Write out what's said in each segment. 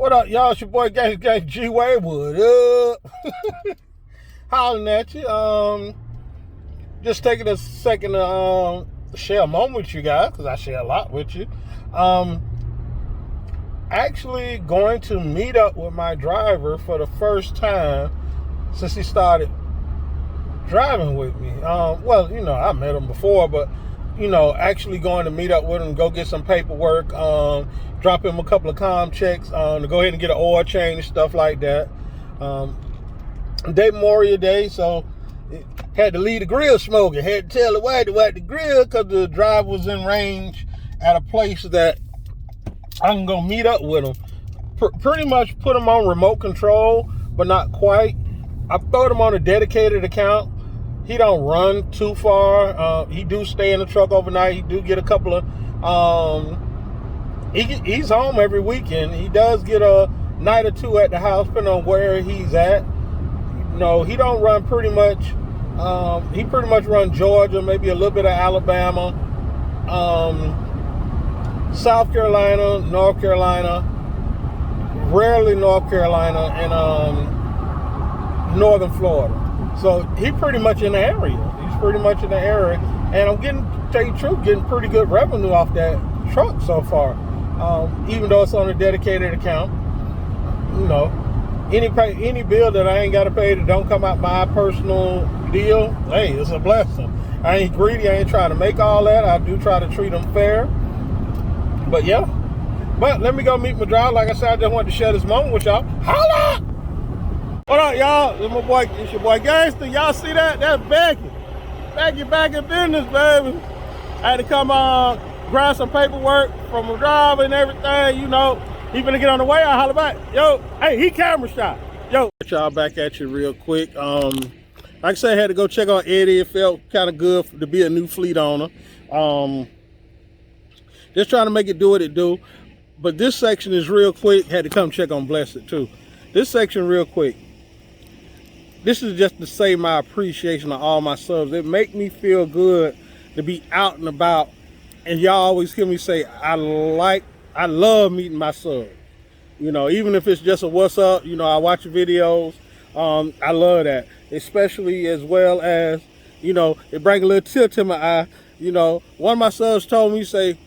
What up, y'all? It's your boy Gang G Way. What up? Hollering at you. Just taking a second to share a moment with you guys, because I share a lot with you. Actually going to meet up with my driver for the first time since he started driving with me. Well, I met him before, but actually going to meet up with him, go get some paperwork, drop him a couple of comm checks, to go ahead and get an oil change and stuff like that. Day Memorial Day, so had to leave the grill smoking. Had to tell the wife to wipe the grill because the driver was in range at a place that I'm gonna meet up with him. Pretty much put him on remote control, but not quite. I put him on a dedicated account. He don't run too far. He do stay in the truck overnight. He do get a couple of, he's home every weekend. He does get a night or two at the house, depending on where he's at. He don't run pretty much, he pretty much run Georgia, maybe a little bit of Alabama, South Carolina, North Carolina, rarely North Carolina, and Northern Florida. So he pretty much in the area. He's pretty much in the area. And I'm getting, to tell you the truth, getting pretty good revenue off that truck so far. Even though it's on a dedicated account. Any bill that I ain't got to pay that don't come out my personal deal, hey, it's a blessing. I ain't greedy. I ain't trying to make all that. I do try to treat them fair. But yeah. But let me go meet my driver. Like I said, I just wanted to share this moment with y'all. Holla! What up, y'all? It's your boy Gangster. Y'all see that? That's Becky. Becky back in business, baby. I had to come grab some paperwork from a driver and everything, He finna get on the way. I'll holler back. Yo, hey, he camera shot. Yo. Y'all back at you real quick. Like I said, I had to go check on Eddie. It felt kind of good to be a new fleet owner. Just trying to make it do what it do. But this section is real quick. Had to come check on Blessed too. This section real quick. This is just to say my appreciation to all my subs. It make me feel good to be out and about. And y'all always hear me say, I love meeting my subs. Even if it's just a what's up, I watch your videos. I love that. Especially as well as, it brings a little tear to my eye. One of my subs told me, say,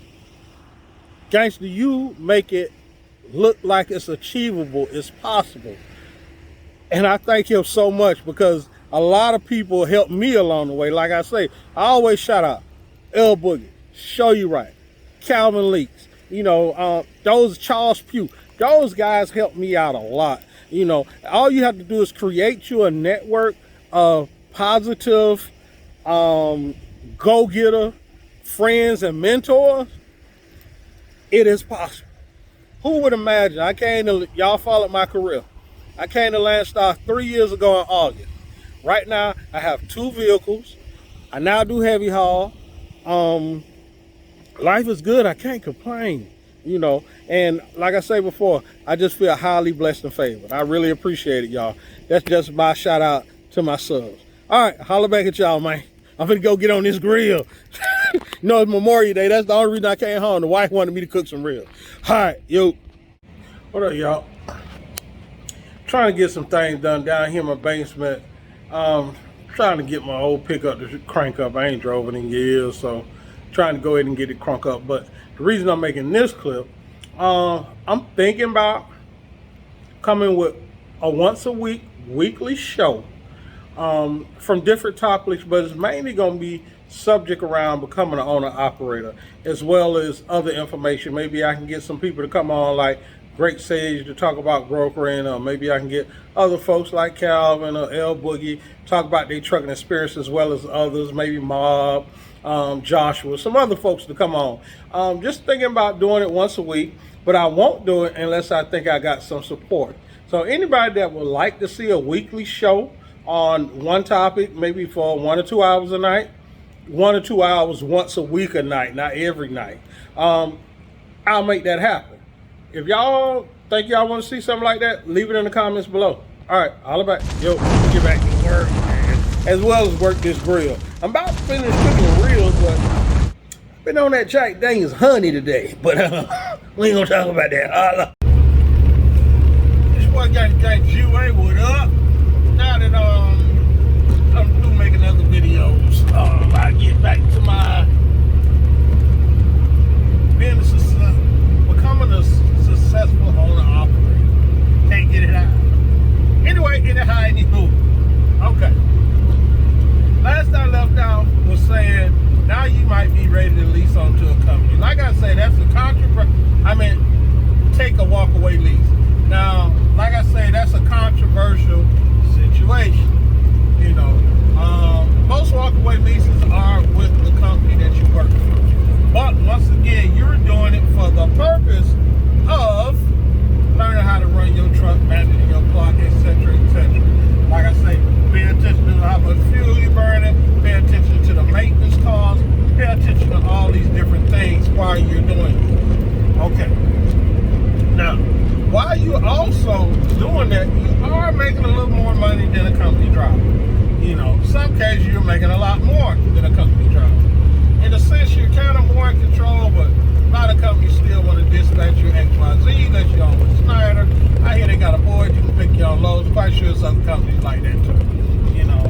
Gangster, you make it look like it's achievable, it's possible. And I thank him so much because a lot of people helped me along the way. Like I say, I always shout out L Boogie, Show You Right, Calvin Leaks, those Charles Pugh, those guys helped me out a lot. All you have to do is create you a network of positive, go-getter friends and mentors. It is possible. Who would imagine? Y'all followed my career. I came to Landstar 3 years ago in August. Right now, I have 2 vehicles. I now do heavy haul. Life is good. I can't complain, And like I say before, I just feel highly blessed and favored. I really appreciate it, y'all. That's just my shout out to my subs. All right, holler back at y'all, man. I'm finna go get on this grill. It's Memorial Day. That's the only reason I came home. The wife wanted me to cook some ribs. All right, yo. What up, y'all? Trying to get some things done down here in my basement. Trying to get my old pickup to crank up. I ain't drove it in years, so trying to go ahead and get it crank up. But the reason I'm making this clip, I'm thinking about coming with a once a week, weekly show from different topics, but it's mainly going to be subject around becoming an owner operator, as well as other information. Maybe I can get some people to come on like Great Sage to talk about brokering, or maybe I can get other folks like Calvin or L Boogie talk about their trucking experience, as well as others, maybe Mob, Joshua, some other folks to come on. Just thinking about doing it once a week, but I won't do it unless I think I got some support. So anybody that would like to see a weekly show on one topic, maybe for 1 or 2 hours a night, 1 or 2 hours once a week a night, not every night, I'll make that happen. If y'all think y'all want to see something like that, leave it in the comments below. All right, holla back. Yo, get back to work, man. As well as work this grill. I'm about to finish cooking reels, but been on that Jack Daniels honey today. But we ain't gonna talk about that. Holla. Got G-Way, what up? Now that I'm through making other videos, I get back to my business, becoming a successful owner operator. Can't get it out. Anyway, anywho. Okay. Last I left out was saying now you might be ready to lease onto a company. Like I said, that's a take a walkaway lease. Now, like I say, that's a controversial situation. You know, most walkaway leases are with the company that you work for. But once again, you're doing it for the purpose of learning how to run your truck, managing your clock, etc., etc. Like I say, pay attention to how much fuel you're burning, pay attention to the maintenance costs, pay attention to all these different things while you're doing it. Okay. Now, while you're also doing that, you are making a little more money than a company driver. You know, in some cases you're making a lot more than a company driver. In a sense, you're kind of more in control, but a lot of companies still want to dispatch your XYZ, let you on with Snyder. I hear they got a board you can pick your own loads. Quite sure some companies like that too. You know,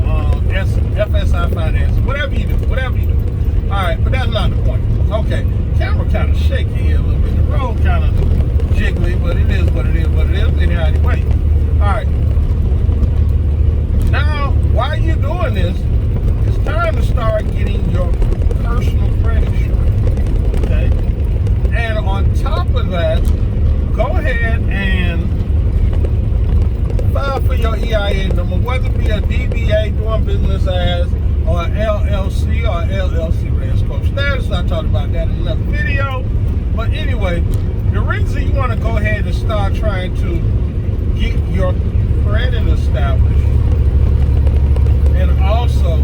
FSI Finance, whatever you do. All right, but that's not the point. Okay, camera kind of shaky here a little bit. The road kind of jiggly, but it is what it is. Anyway, all right. Now, while you're doing this, it's time to start getting your personal credit straight. Okay, and on top of that, go ahead and file for your EIN number, whether it be a DBA doing business as, or an LLC or LLC Res Coach status. I talked about that in another video. But anyway, the reason you want to go ahead and start trying to get your credit established and also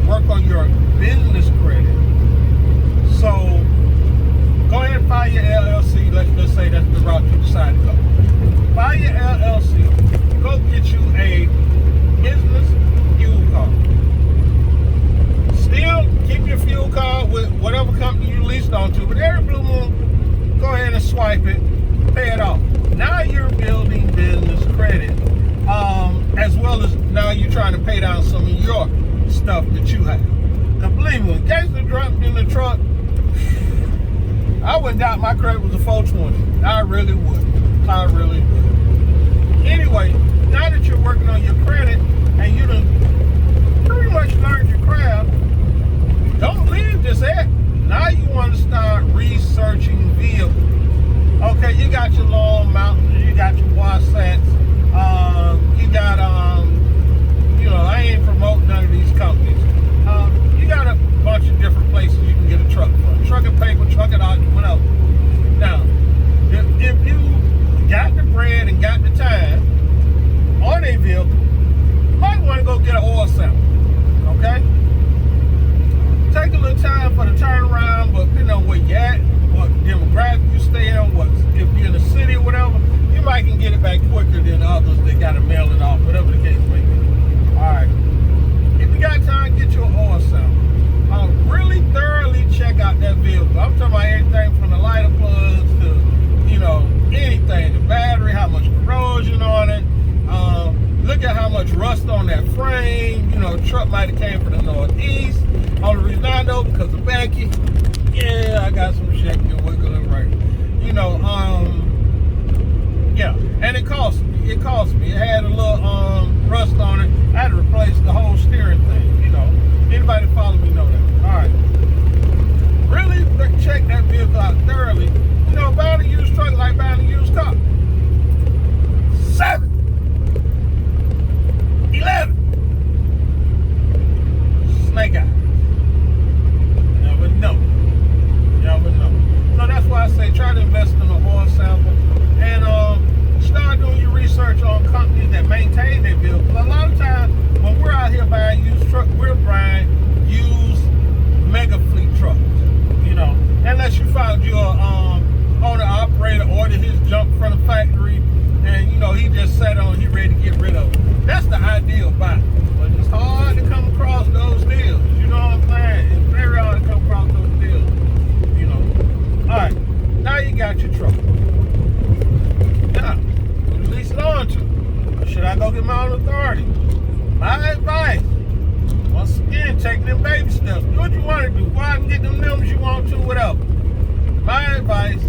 work on your business credit. So go ahead and file your LLC. Let's just say that's the route you decide to go. File your LLC. Go get you a business fuel card. Still keep your fuel card with whatever company you leased onto, but every blue moon, go ahead and swipe it, pay it off. Now you're building business credit, as well as now you're trying to pay down some of your stuff that you have. Now believe me, when gangster dropped in the truck, I wouldn't doubt my credit was a 420. I really would. Anyway, now that you're working on your credit and you done pretty much learned your craft, don't leave this at. Now you want to start researching vehicles. Okay, you got your Long Mountains, you got your Wasatch, you got, I ain't promoting none of these companies. You got a bunch of different places you can get a truck from. Truck and paper, truck and auction, whatever. Now, if you got the bread and got the time on a vehicle, you might want to go get an oil sample, okay? Take a little time for the turnaround, but depending on where you're at, what demographic you stay in, if you're in the city or whatever, you might can get it back quicker than others that got to mail it off, whatever the case may be. All right. If you got time, get you an oil sample. Really thoroughly check out that vehicle. I'm talking about everything from the lighter plugs to, anything. The battery, how much corrosion on it. Look at how much rust on that frame. Truck might have came from the Northeast. Only reason I know because of Becky. Yeah, I got some shaking and wiggling right. Yeah, and it cost me. It had a little rust on it. I had to replace the whole steering thing. Anybody follow me know that. All right. Really check that vehicle out thoroughly. Buying a used truck like buying a used car. 7, 11. Snake eye. Never know. So that's why I say try to invest in an oil sample and start doing your research on companies that maintain their vehicles. A lot of times when we're out here buying used trucks, we're buying used mega fleet trucks. Unless you found your owner operator them baby steps. Do what you want to do. Go out and get them numbers you want to, whatever. My advice,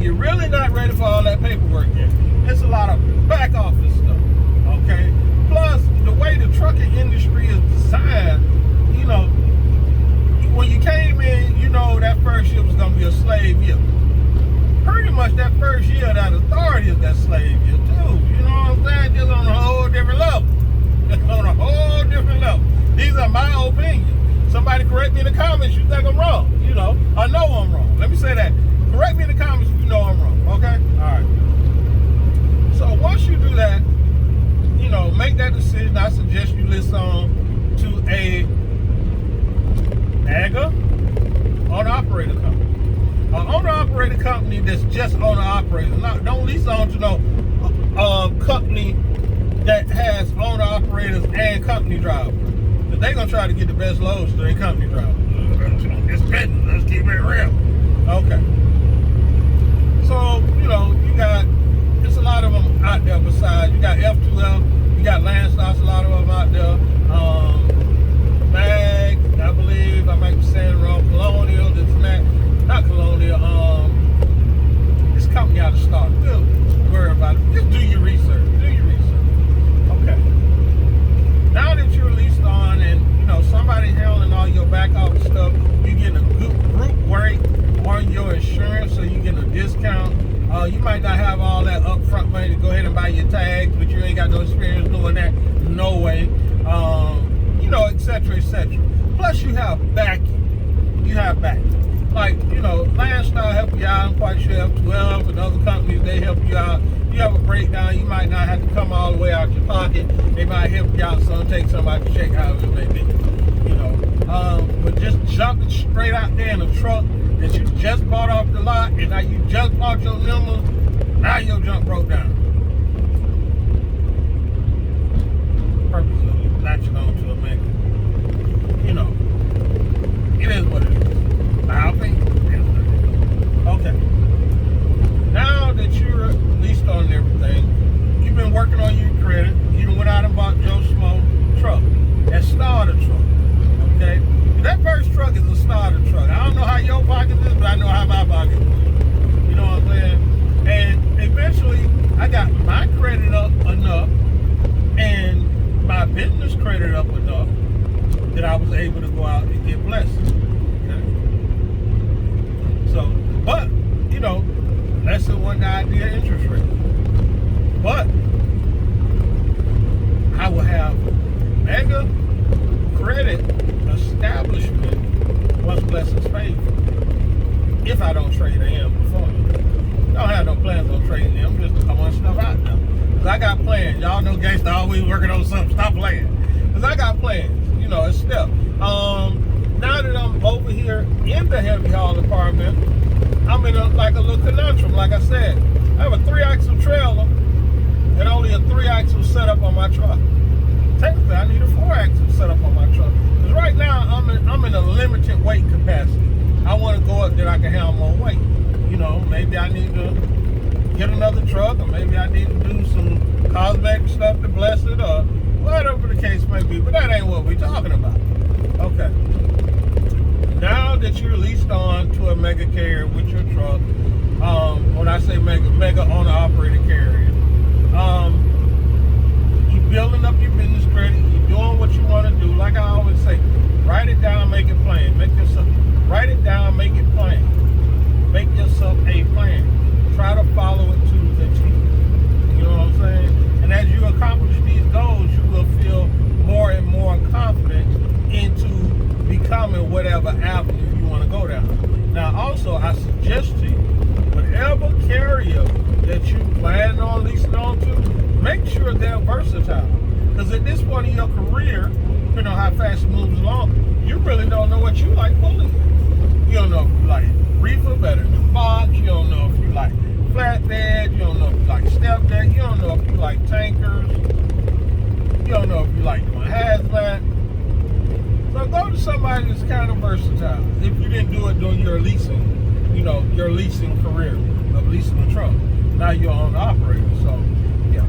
you're really not ready for all that paperwork yet. It's a lot of back office stuff, okay? Plus, the way the trucking industry is designed, you know, when you came in, you know that first year was going to be a slave year. Pretty much that first year, that authority is that slave year, too. You know what I'm saying? Just on a whole different level. On a whole different level. These are my opinions. Somebody correct me in the comments, you think I'm wrong, you know. I know I'm wrong. Let me say that. Correct me in the comments if you know I'm wrong, okay? All right. So once you do that, you know, make that decision. I suggest you list on to a AGA owner-operator company. An owner-operator company that's just owner-operator. Don't lease on to no company that has owner-operators and company drivers. Because they're going to try to get the best loads to their company drivers. It's business. Let's keep it real. Okay. So, you know, you got, there's a lot of them out there besides. You got F2L, you got Landstar, a lot of them out there. Mag, I believe, I might be saying it wrong, Colonial, this and that. Not Colonial, this company out of stock. Don't worry about it. Just do your research. Do your research. Okay. Now that you're leased on and, you know, somebody handling all your back office stuff, you getting a good group rate on your insurance, so you getting a discount. You might not have all that upfront money to go ahead and buy your tags, but you ain't got no experience doing that. No way. You know, etc., etc. Plus, you have backing. You have backing. Like, you know, Landstar help you out. I'm quite sure F12 and other companies, they help you out. You have a breakdown, you might not have to come all the way out your pocket. They might help you out, so take somebody to check however it may be. You know, but just jumping straight out there in a truck that you just bought off the lot, and now you just bought your number, now your junk broke down. Purpose of latching on to a mega. You know, it is what it is. I think it is what it is. Okay. Now that you're leased on everything, you've been working on your credit, you went out and bought Joe Schmo truck. That starter truck. Okay? That first truck is a starter truck. I don't know how your pocket is, but I know how my pocket is. You know what I'm saying? And eventually, I got my credit up enough and my business credit up enough that I was able to go out and get blessed. Okay? So, but, you know, less than 1 idea interest rate. But I will have mega credit establishment once blessings paid for. If I don't trade them before. I don't have no plans on trading them, just I want stuff out now. Because I got plans. Y'all know gangsta always working on something. Stop playing. Because I got plans. You know, it's stuff. Now that I'm over here in the heavy haul department, I'm in like a little conundrum. Like I said, I have a 3-axle trailer and only a 3-axle setup on my truck. Technically, I need a 4-axle setup on my truck. Because right now, I'm in a limited weight capacity. I want to go up that I can handle more weight. You know, maybe I need to get another truck, or maybe I need to do some cosmetic stuff to bless it, or whatever the case may be. But that ain't what we're talking about. Okay. Now that you're leased on to a mega carrier with your truck, when I say mega owner-operated carrier, you're building up your business credit, you're doing what you want to do. Like I always say, write it down, make it plain. Write it down, make it plain. Make yourself a plan. Try to follow it to the T. You know what I'm saying? And as you accomplish these goals, you will feel more and more confident into becoming whatever avenue you want to go down. Now, also, I suggest to you, whatever carrier that you plan on leasing on to, make sure they're versatile. Because at this point in your career, depending on how fast it moves along, you really don't know what you like pulling. You don't know if you like reefer better than box. You don't know if you like flatbed. You don't know if you like step deck. You don't know if you like tankers. You don't know if you like doing hazmat. So go to somebody that's kind of versatile. If you didn't do it during your leasing, you know, your leasing career of leasing a truck. Now you're on the operator. So, yeah.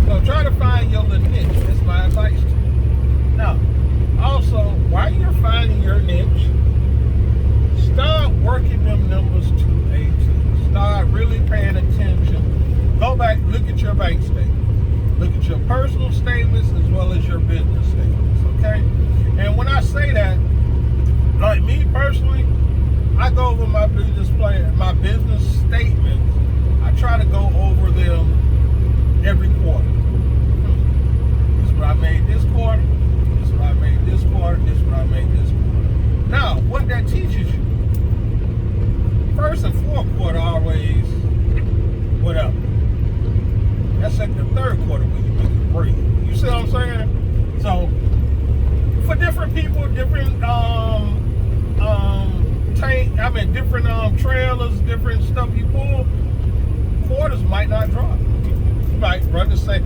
So try to find your little niche. That's my advice to you. Now, Also, while you're finding your niche, start working them numbers to a T. Start really paying attention. Go back, look at your bank statement. Look at your personal statements as well as your business statements, okay? And when I say that, like me personally, I go over my business plan, my business statements. I try to go over them every quarter. This is what I made this quarter. This is what I made this quarter. This is what I made this quarter. Now, what that teaches you, first and fourth quarter always whatever. That's like the third quarter when you make it break. You see what I'm saying? So, for different people, different different trailers, different stuff you pull, quarters might not drop. You might run the same,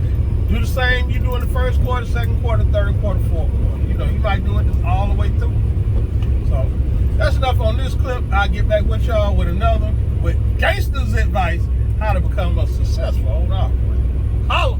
do the same you do in the first quarter, second quarter, third quarter, fourth quarter. You know, you might do it all the way through. So that's enough on this clip. I'll get back with y'all with another with gangsters advice how to become a successful owner. Holla.